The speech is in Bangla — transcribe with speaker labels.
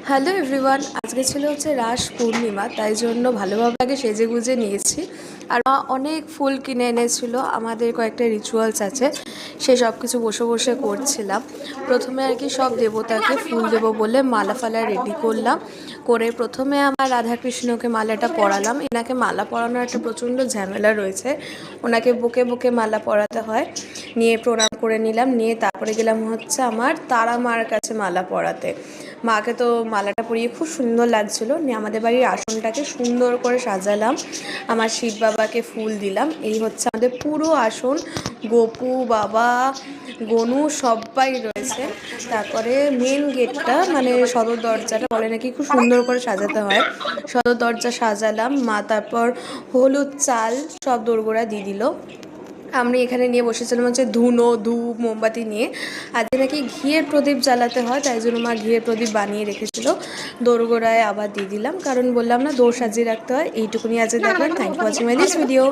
Speaker 1: হ্যালো এভরিওয়ান, আজকে ছিল হচ্ছে রাস পূর্ণিমা, তাই জন্য ভালোভাবে আগে সেজে গুজে নিয়েছি। আর মা অনেক ফুল কিনে এনেছিল, আমাদের কয়েকটা রিচুয়ালস আছে, সে সব কিছু বসে বসে করছিলাম। প্রথমে আর কি সব দেবতাকে ফুল দেবো বলে মালা ফালা রেডি করলাম। করে প্রথমে আমার রাধাকৃষ্ণকে মালাটা পরালাম। এনাকে মালা পরানোর একটা প্রচণ্ড ঝামেলা রয়েছে, ওনাকে বুকে বুকে মালা পরাতে হয়। নিয়ে প্রণাম করে নিলাম, নিয়ে তারপরে গেলাম হচ্ছে আমার তারা মার কাছে মালা পরাতে। মাকে তো মালাটা পরিয়ে খুব সুন্দর লাগছিলো। নিয়ে আমাদের বাড়ির আসনটাকে সুন্দর করে সাজালাম, আমার শিব বাবাকে ফুল দিলাম। এই হচ্ছে আমাদের পুরো আসন, গোপু বাবা গনু সবাই রয়েছে। তারপরে মেন গেটটা মানে সদর দরজাটা বলে নাকি খুব সুন্দর করে সাজাতে হয়, সদর দরজা সাজালাম। মা তারপর হলুদ চাল সব দোরগোড়া দিয়ে দিল। আমি এখানে নিয়ে বসেছিলাম হচ্ছে ধুনো ধূপ মোমবাতি নিয়ে। আজকে নাকি ঘিয়ের প্রদীপ জ্বালাতে হয়, তাই জন্য মা ঘিয়ের প্রদীপ বানিয়ে রেখেছিল। দোরগোড়ায় আবার দিয়ে দিলাম, কারণ বললাম না দৌড় সাজিয়ে রাখতে হয়। এইটুকুনি আজকে দেখবেন। Thank you watching my this video.